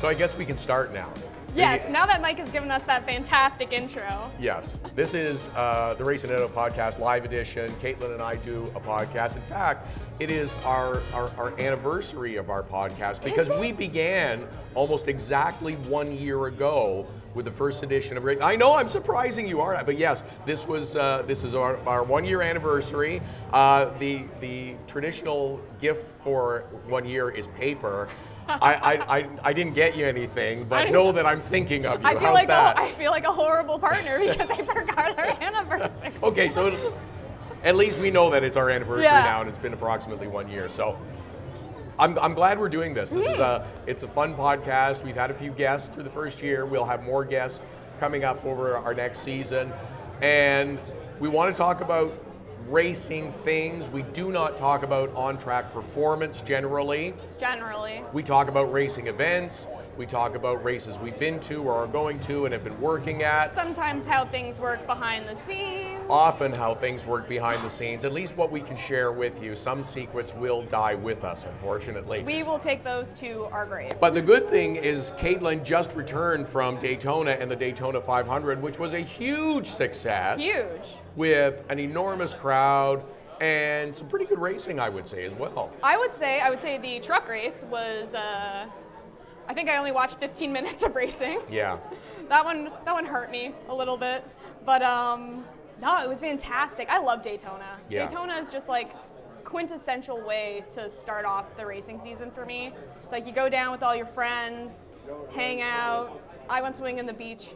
So I guess we can start now. Yes, now that Mike has given us that fantastic intro. Yes, this is the Racin It Out podcast live edition. Caitlin and I do a podcast. In fact, it is our anniversary of our podcast because we began almost exactly 1 year ago with the first edition of Racin. I know I'm surprising you, aren't I? But yes, this is our 1 year anniversary. The traditional gift for 1 year is paper. I didn't get you anything, but know that I'm thinking of you. How's that? I feel like a horrible partner because I forgot our anniversary. Okay, so at least we know that it's our anniversary now, and it's been approximately 1 year. So I'm glad we're doing this. It's a fun podcast. We've had a few guests through the first year. We'll have more guests coming up over our next season, and we want to talk about racing things. We do not talk about on-track performance generally. We talk about racing events. We talk about races we've been to or are going to and have been working at. Sometimes how things work behind the scenes. Often how things work behind the scenes, at least what we can share with you. Some secrets will die with us, unfortunately. We will take those to our grave. But the good thing is Caitlin just returned from Daytona and the Daytona 500, which was a huge success. Huge. With an enormous crowd and some pretty good racing, I would say, as well. I would say the truck race was, I think I only watched 15 minutes of racing. Yeah. That one hurt me a little bit. But no, it was fantastic. I love Daytona. Yeah. Daytona is just like quintessential way to start off the racing season for me. It's like you go down with all your friends, hang out. I went swimming in the beach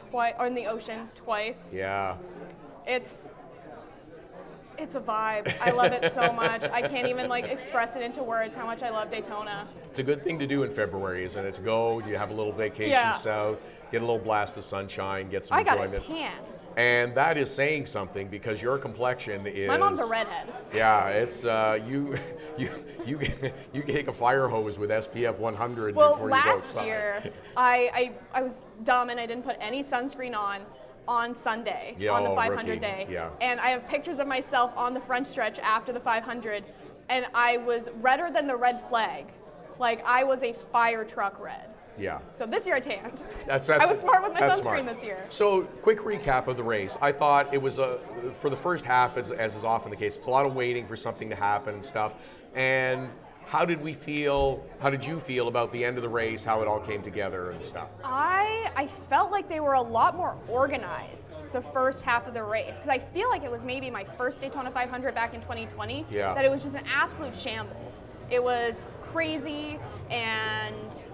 twice, or in the ocean twice. Yeah. It's a vibe. I love it so much. I can't even express it into words how much I love Daytona. It's a good thing to do in February, isn't it? To go, you have a little vacation south, get a little blast of sunshine, get some enjoyment. I got a tan. And that is saying something because your complexion is... My mom's a redhead. Yeah, it's you take a fire hose with SPF 100 well, before you go outside. Last year, I was dumb and I didn't put any sunscreen on Sunday, on the 500 rookie. day. Yeah. And I have pictures of myself on the front stretch after the 500, and I was redder than the red flag. Like, I was a fire truck red. Yeah. So this year I tanned. That's I was smart with my sunscreen smart. this year. So, quick recap of the race. I thought it was for the first half, as is often the case, it's a lot of waiting for something to happen and stuff. And how did we feel? How did you feel about the end of the race? How it all came together and stuff? I felt like they were a lot more organized the first half of the race because I feel like it was maybe my first Daytona 500 back in 2020. Yeah. That it was just an absolute shambles. It was crazy and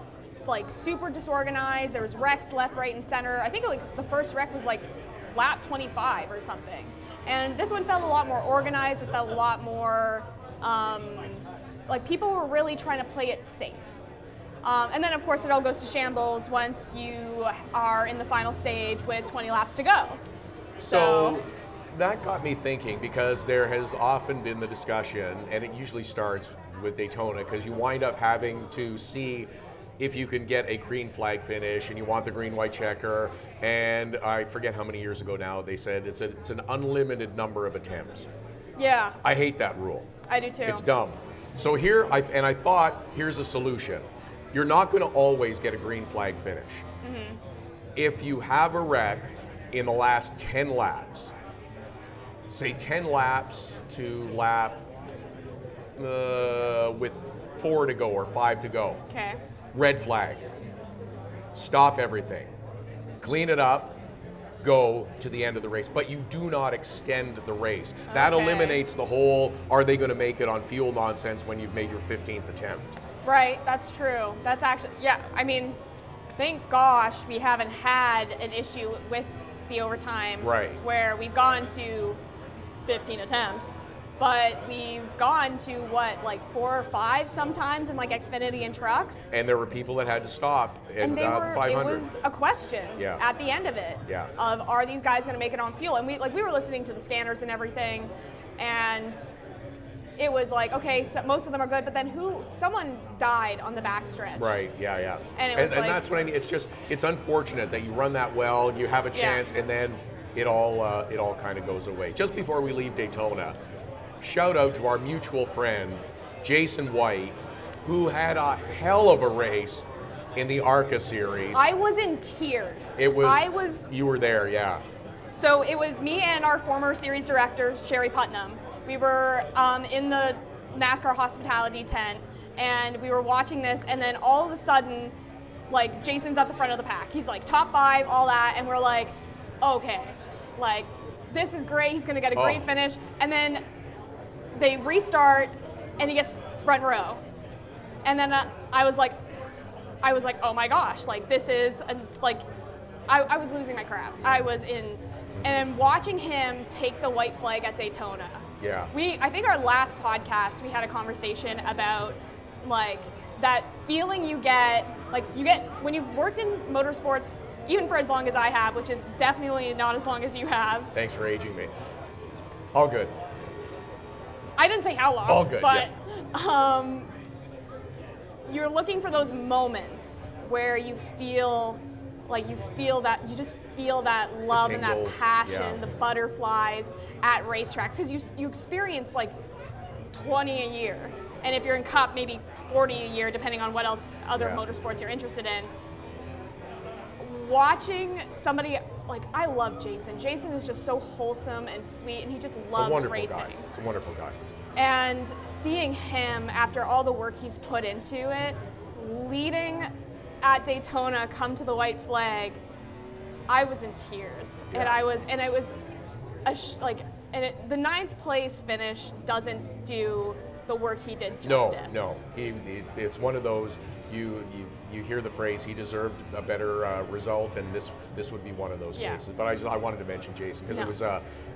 super disorganized. There was wrecks left, right, and center. I think the first wreck was lap 25 or something. And this one felt a lot more organized. It felt a lot more. People were really trying to play it safe. And then, of course, it all goes to shambles once you are in the final stage with 20 laps to go. So that got me thinking because there has often been the discussion, and it usually starts with Daytona, because you wind up having to see if you can get a green flag finish, and you want the green-white checker. And I forget how many years ago now they said it's an unlimited number of attempts. Yeah. I hate that rule. I do too. It's dumb. So I thought, here's a solution. You're not going to always get a green flag finish. Mm-hmm. If you have a wreck in the last 10 laps, say 10 laps to lap with 4 to go or 5 to go. Okay. Red flag. Stop everything. Clean it up. Go to the end of the race, but you do not extend the race. That eliminates the whole, are they going to make it on fuel nonsense when you've made your 15th attempt? Right, that's true. That's actually, I mean, thank gosh we haven't had an issue with the overtime where we've gone to 15 attempts, but we've gone to 4 or 5 sometimes in Xfinity and trucks. And there were people that had to stop in the 500. It was a question at the end of it of, are these guys going to make it on fuel? And we were listening to the scanners and everything, and it was okay, so most of them are good, but then someone died on the backstretch. Right, yeah. And it was and that's what I mean. It's unfortunate that you run that well, you have a chance, and then it all kind of goes away. Just before we leave Daytona, shout out to our mutual friend, Jason White, who had a hell of a race in the ARCA Series. I was in tears. You were there, yeah. So it was me and our former series director, Sherry Putnam. We were in the NASCAR hospitality tent, and we were watching this, and then all of a sudden, like, Jason's at the front of the pack. He's like top 5, all that, and we're like, okay, like, this is great. He's gonna get a great finish. And then they restart, and he gets front row. And then I was like, oh my gosh, like, this is, I was losing my crap. I was in, and watching him take the white flag at Daytona. Yeah. I think our last podcast, we had a conversation about, like, that feeling you get when you've worked in motorsports, even for as long as I have, which is definitely not as long as you have. Thanks for aging me. All good. I didn't say how long. All good, but you're looking for those moments where you feel that love and that passion, the butterflies at racetracks, because you experience like 20 a year. And if you're in Cup, maybe 40 a year, depending on what else other motorsports you're interested in. Watching somebody, like, I love Jason. Jason is just so wholesome and sweet, and he just loves racing. He's a wonderful guy. And seeing him, after all the work he's put into it, leading at Daytona, come to the white flag, I was in tears. Yeah. The 9th place finish doesn't do the work he did justice. No. It's one of those, you hear the phrase, he deserved a better result, and this would be one of those cases. But I wanted to mention Jason because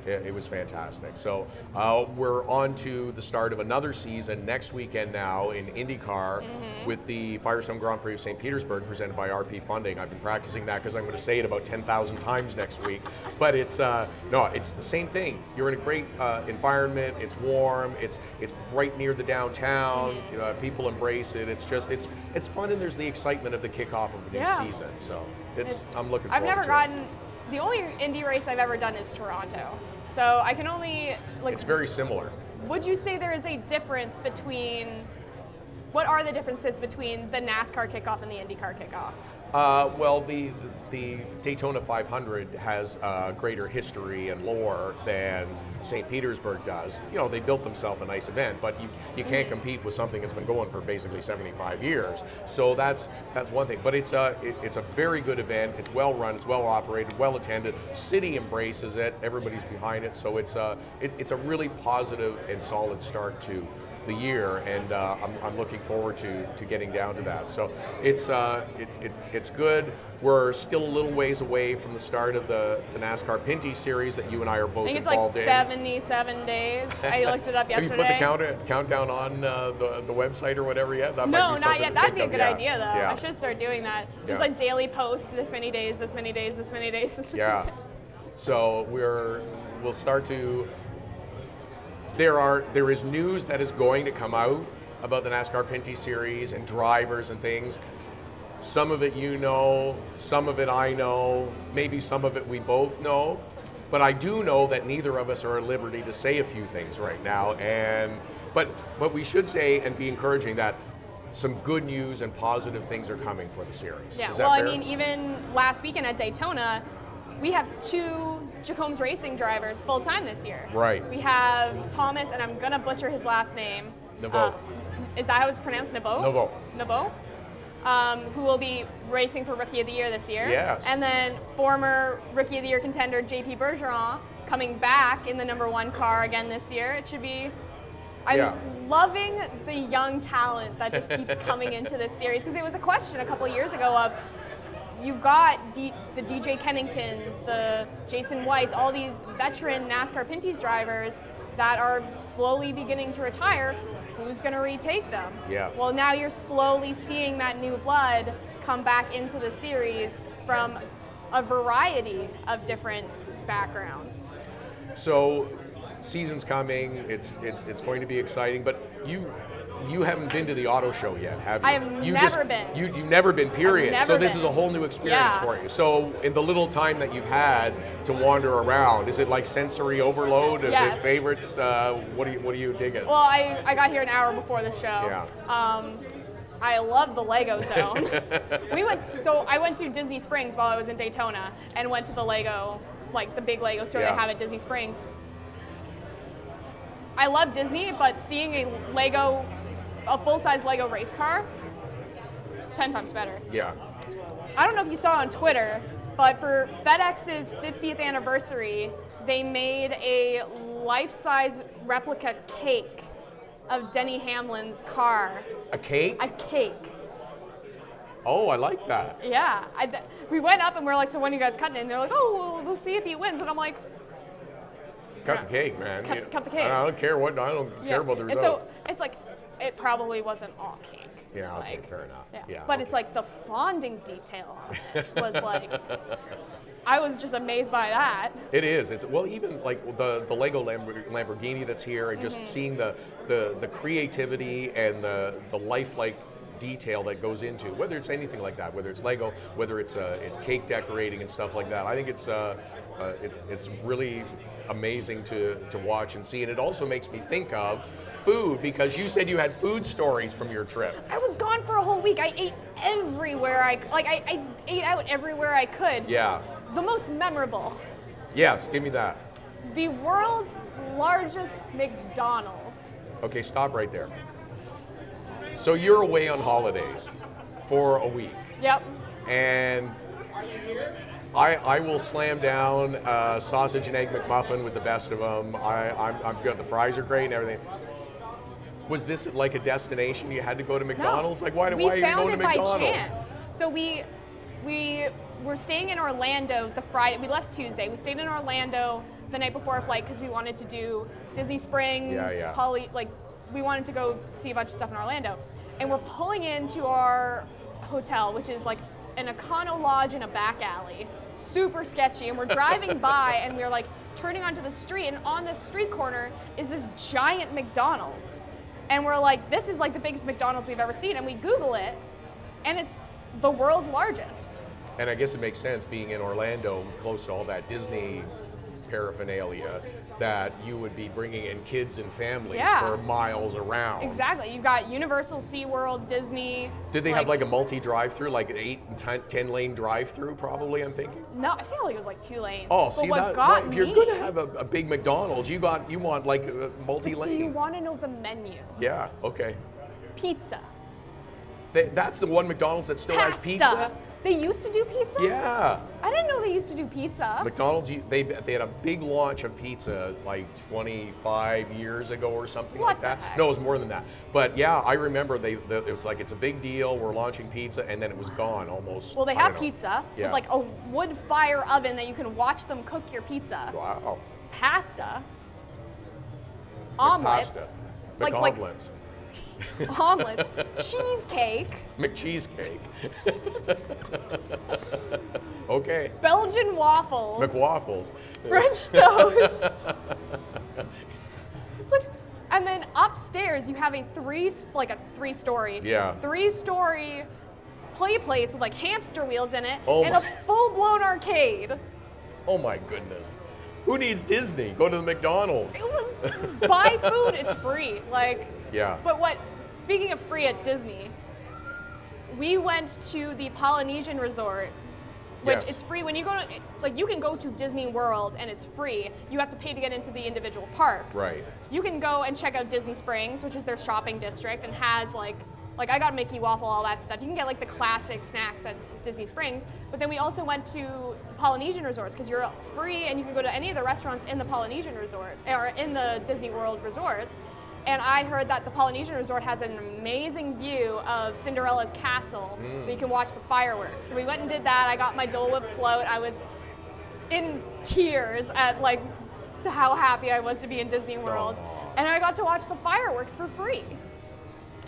it was fantastic. So we're on to the start of another season next weekend now in IndyCar with the Firestone Grand Prix of St. Petersburg presented by RP Funding. I've been practicing that because I'm going to say it about 10,000 times next week. But it's the same thing. You're in a great environment. It's warm. It's right near the downtown. People embrace it. It's fun, and there's the excitement of the kickoff of a new season. So I'm looking forward to it. The only Indy race I've ever done is Toronto. So I can only, it's very similar. Would you say there is a difference between, what are the differences between the NASCAR kickoff and the IndyCar kickoff? Well, the Daytona 500 has greater history and lore than St. Petersburg does. They built themselves a nice event, but you can't compete with something that's been going for basically 75 years. So that's one thing. But it's a very good event. It's well run. It's well operated. Well attended. City embraces it. Everybody's behind it. So it's a really positive and solid start to the year, and I'm looking forward to getting down to that. So it's good. We're still a little ways away from the start of the NASCAR Pinty Series that you and I are both involved in. I think it's like 77 days. I looked it up yesterday. Have you put the countdown on the website or whatever yet? No, not yet. That'd be a good idea, though. Yeah. I should start doing that. Just like daily post, this many days, this many days, this many days, this many days. So we'll start to. There is news that is going to come out about the NASCAR Pinty Series and drivers and things. Some of it some of it I know, maybe some of it we both know. But I do know that neither of us are at liberty to say a few things right now. But we should say and be encouraging that some good news and positive things are coming for the series. Yeah, Is that fair? I mean, even last weekend at Daytona, we have 2 Jacobs Racing drivers full-time this year. Right. We have Thomas, and I'm going to butcher his last name. Naveau. Is that how it's pronounced, Naveau? Naveau, who will be racing for Rookie of the Year this year. Yes. And then former Rookie of the Year contender JP Bergeron coming back in the number 1 car again this year. It should be... I'm loving the young talent that just keeps coming into this series, because it was a question a couple years ago of, you've got the DJ Kenningtons, the Jason Whites, all these veteran NASCAR Pinty's drivers that are slowly beginning to retire. Who's going to retake them? Yeah. Well, now you're slowly seeing that new blood come back into the series from a variety of different backgrounds. So, season's coming. It's going to be exciting. But you haven't been to the auto show yet, have you? I have never been. You've never been, period. Never this been. is a whole new experience for you. So in the little time that you've had to wander around, is it like sensory overload? Is it favorites? What do you dig in? Well, I got here an hour before the show. Yeah. I love the Lego zone. I went to Disney Springs while I was in Daytona and went to the Lego, like the big Lego store they have at Disney Springs. I love Disney, but seeing a full-size Lego race car, 10 times better. Yeah. I don't know if you saw on Twitter, but for FedEx's 50th anniversary, they made a life-size replica cake of Denny Hamlin's car. A cake? A cake. Oh, I like that. Yeah. We went up and we were like, so when are you guys cutting it? And they're like, oh, well, we'll see if he wins. And I'm like, cut the cake, man. Cut the cake. I don't care care about the result. And so it's like, it probably wasn't all cake. Yeah, okay, like, fair enough. Yeah. But it's like the fonding detail was like, I was just amazed by that. It is. It's even like the Lego Lamborghini that's here, and just seeing the creativity and the lifelike detail that goes into whether it's anything like that, whether it's Lego, whether it's cake decorating and stuff like that. I think it's really amazing to watch and see, and it also makes me think of food, because you said you had food stories from your trip. I was gone for a whole week. I ate everywhere I ate out everywhere I could. Yeah. The most memorable. Yes, give me that. The world's largest McDonald's. Okay, stop right there. So you're away on holidays for a week. Yep. And I will slam down sausage and egg McMuffin with the best of them. I'm good. The fries are great and everything. Was this like a destination? You had to go to McDonald's? No. Like why are you going to McDonald's? We found it by chance. So we were staying in Orlando the Friday. We left Tuesday. We stayed in Orlando the night before our flight because we wanted to do Disney Springs, we wanted to go see a bunch of stuff in Orlando. And we're pulling into our hotel, which is like an Econo Lodge in a back alley. Super sketchy. And we're driving by and we're like turning onto the street, and on the street corner is this giant McDonald's. And we're like, this is like the biggest McDonald's we've ever seen. And we Google it, and it's the world's largest. And I guess it makes sense, being in Orlando, close to all that Disney paraphernalia, that you would be bringing in kids and families for miles around. Exactly. You've got Universal, SeaWorld, Disney. Did they have like a multi-drive-through, like an 8 and 10 lane drive-through probably, I'm thinking? No, I feel like it was like 2 lanes. Oh, but see what that? got If you're going to have a big McDonald's, you want like a multi-lane. Do you want to know the menu? Yeah, okay. Pizza. That's the one McDonald's that still has pizza? They used to do pizza? Yeah. I didn't know they used to do pizza. McDonald's, they had a big launch of pizza like 25 years ago or something like that. Heck? No, it was more than that. But yeah, I remember it was like, it's a big deal, we're launching pizza, and then it was gone almost. Well, they have pizza with like a wood fire oven that you can watch them cook your pizza. Wow. Pasta. Omelets. McOmelets. Omelets. Cheesecake. McCheesecake. Okay. Belgian waffles. McWaffles. French toast. It's like, and then upstairs you have a three-story play place with like hamster wheels in it and a full-blown arcade. Oh my goodness. Who needs Disney? Go to the McDonald's. It was, buy food, it's free. Yeah. But speaking of free at Disney, we went to the Polynesian Resort, which it's free when you go to, you can go to Disney World and it's free. You have to pay to get into the individual parks. Right. You can go and check out Disney Springs, which is their shopping district, and has like I got a Mickey waffle, all that stuff. You can get like the classic snacks at Disney Springs, but then we also went to the Polynesian resorts because you're free and you can go to any of the restaurants in the Polynesian resort or in the Disney World resorts. And I heard that the Polynesian resort has an amazing view of Cinderella's castle where you can watch the fireworks. So we went and did that. I got my Dole Whip float. I was in tears at how happy I was to be in Disney World. And I got to watch the fireworks for free.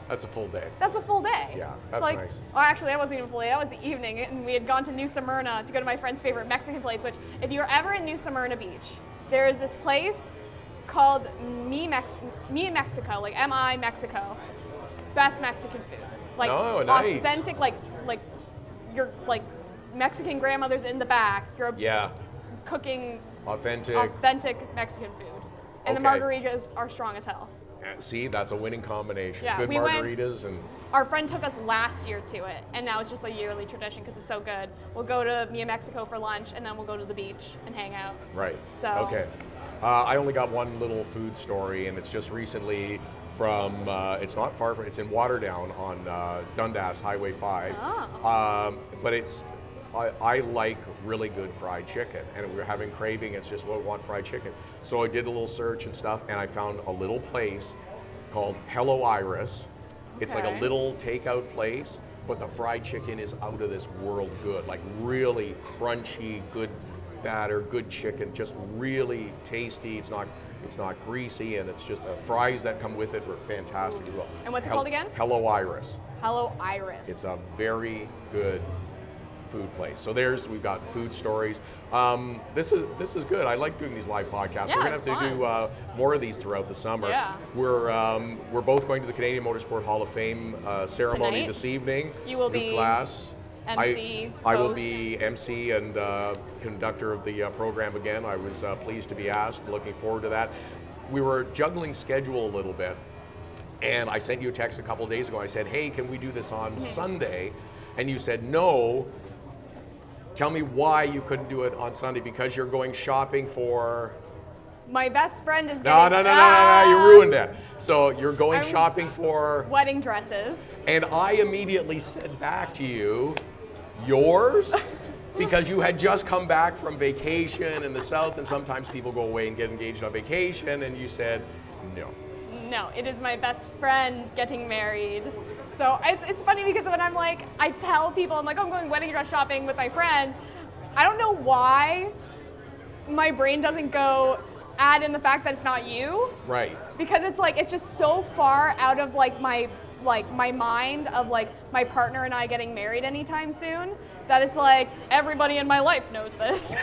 That's a full day. That's a full day. Yeah, that's nice. Oh, actually, that wasn't even full day. That was the evening, and we had gone to New Smyrna to go to my friend's favorite Mexican place, which, if you're ever in New Smyrna Beach, there is this place called Mi Mexico, like M-I Mexico. Best Mexican food. Nice. Authentic, your Mexican grandmother's in the back. You're cooking authentic Mexican food. And the margaritas are strong as hell. See, that's a winning combination. Yeah, Good we went- margaritas and Our friend took us last year to it, and now it's just a yearly tradition because it's so good. We'll go to New Mexico for lunch, and then we'll go to the beach and hang out. right. So- Okay. I only got one little food story, and it's just recently from. It's not far from. It's in Waterdown on Dundas Highway 5. Oh. But it's. I like really good fried chicken, and we were having craving. It's just, well, we want fried chicken. So I did a little search and stuff, and I found a little place called Hello Iris. It's like a Okay. little takeout place, but the fried chicken is out of this world good. Like really crunchy, good batter, good chicken, just really tasty. It's not greasy, and it's just the fries that come with it were fantastic as well. And what's it called again? Hello Iris. Hello, Iris. It's a very good food place. So we've got food stories. This is good. I like doing these live podcasts. Yeah, We're gonna it's have to do more of these throughout the summer. Yeah. We're both going to the Canadian Motorsport Hall of Fame ceremony Tonight? this evening. You will Luke be Glass. MC, I will host. be MC and conductor of the program again. I was pleased to be asked. Looking forward to that. We were juggling schedule a little bit, and I sent you a text a couple of days ago. I said, "Hey, can we do this on Sunday?" And you said no. Tell me why you couldn't do it on Sunday, because you're going shopping for. My best friend is No, getting you ruined it. So you're going I'm- shopping for. wedding dresses. And I immediately said back to you, yours? Because you had just come back from vacation in the South, and sometimes people go away and get engaged on vacation, and you said no. No, it is my best friend getting married. So it's funny because when I'm like, I tell people, I'm like, oh, I'm going wedding dress shopping with my friend. I don't know why my brain doesn't go add in the fact that it's not you. Right. Because it's like, it's just so far out of like my mind of like my partner and I getting married anytime soon that it's like everybody in my life knows this.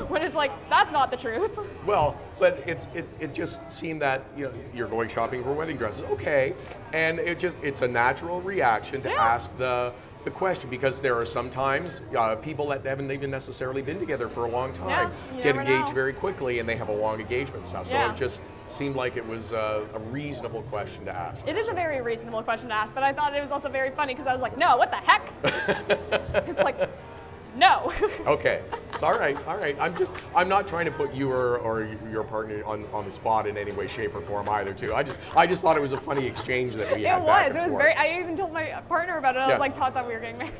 When it's like, that's not the truth. Well, but it just seemed that you're going shopping for wedding dresses, okay, and it's a natural reaction to ask the question, because there are sometimes people that haven't even necessarily been together for a long time you get never engaged know. very quickly, and they have a long engagement stuff. So Yeah. it just seemed like it was a reasonable question to ask. It is a very reasonable question to ask, but I thought it was also very funny because I was like, no, what the heck? It's like, no. Okay, it's all right. I'm not trying to put you or your partner on the spot in any way, shape, or form either. Too. I just thought it was a funny exchange that we had. It was very. I even told my partner about it. I was like, Todd thought we were getting married.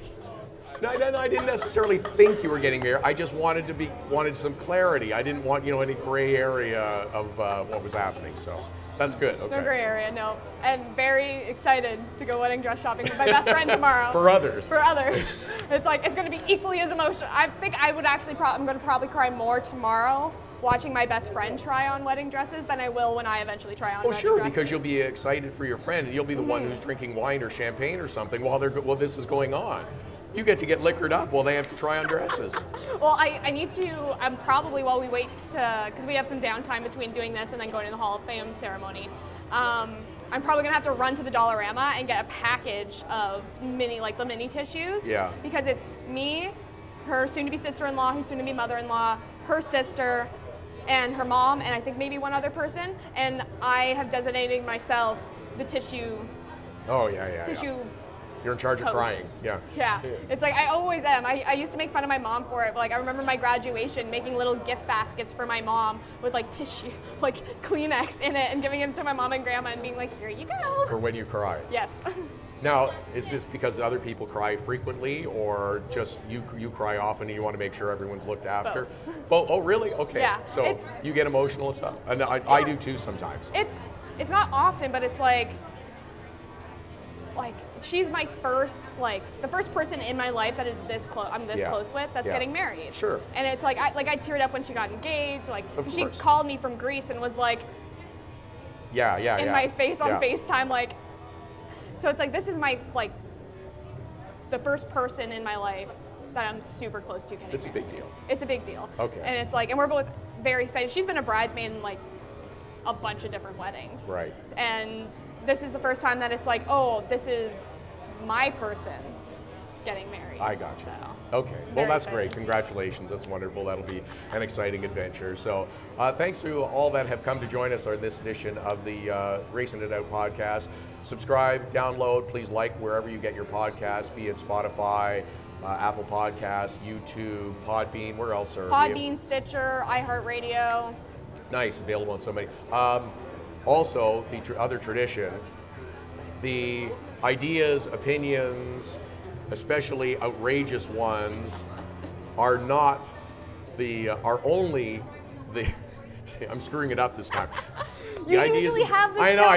No, I didn't necessarily think you were getting married. I just wanted some clarity. I didn't want any gray area of what was happening. So that's good. Okay. No gray area, no. I'm very excited to go wedding dress shopping with my best friend tomorrow. For others. For others. It's like, it's going to be equally as emotional. I think I would actually I'm going to probably cry more tomorrow watching my best friend try on wedding dresses than I will when I eventually try on wedding sure, dresses. because you'll be excited for your friend, and you'll be the one who's drinking wine or champagne or something while this is going on. You get to get liquored up while they have to try on dresses. Well, I need to, probably while we wait because we have some downtime between doing this and then going to the Hall of Fame ceremony, I'm probably gonna have to run to the Dollarama and get a package of the mini tissues. Yeah. Because it's me, her soon-to-be sister-in-law, who's soon-to-be mother-in-law, her sister, and her mom, and I think maybe one other person, and I have designated myself the tissue. Oh, yeah. Tissue. You're in charge of Host. crying. Yeah. Yeah, it's like I always am. I used to make fun of my mom for it, but I remember my graduation making little gift baskets for my mom with tissue, Kleenex in it, and giving it to my mom and grandma and being like, here you go. For when you cry. Yes. Now, is this because other people cry frequently, or just you cry often and you want to make sure everyone's looked after? Both. Oh, really? Okay. Yeah, So you get emotional and stuff? And I do too sometimes. It's not often, but it's like she's my first, the first person in my life that is this close. I'm this close with that's getting married. Sure. And it's I teared up when she got engaged. Of she course. called me from Greece and was like, in my face on FaceTime, so it's this is my the first person in my life that I'm super close to getting It's a married. big deal. It's a big deal. Okay. And it's and we're both very excited. She's been a bridesmaid in a bunch of different weddings. Right. And this is the first time that it's oh, this is my person. getting married. I got you. So, Okay, well very that's excited. great. Congratulations, that's wonderful. That'll be an exciting adventure. So thanks to all that have come to join us on this edition of the Racin It Out podcast. Subscribe, download, please like wherever you get your podcasts, be it Spotify, Apple Podcasts, YouTube, Podbean, where else are we? Podbean, Stitcher, iHeartRadio. Nice, available on so many. Also, the other tradition, the ideas, opinions, especially outrageous ones, are not the, are only the, I'm screwing it up this time. You usually have this I know, down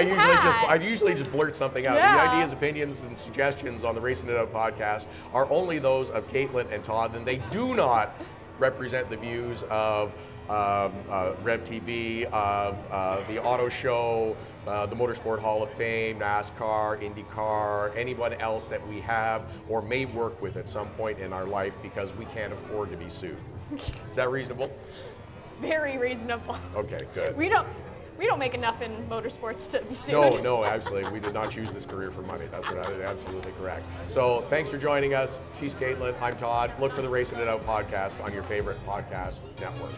I usually just blurt something out. Yeah. The ideas, opinions, and suggestions on the Racin It Out podcast are only those of Caitlin and Todd, and they do not represent the views of RevTV, of the Auto Show, the Motorsport Hall of Fame, NASCAR, IndyCar, anyone else that we have or may work with at some point in our life, because we can't afford to be sued. Is that reasonable? Very reasonable. Okay, good. We don't make enough in motorsports to be sued. No, absolutely. We did not choose this career for money. That's absolutely correct. So thanks for joining us. She's Caitlin. I'm Todd. Look for the Racin It Out podcast on your favorite podcast network.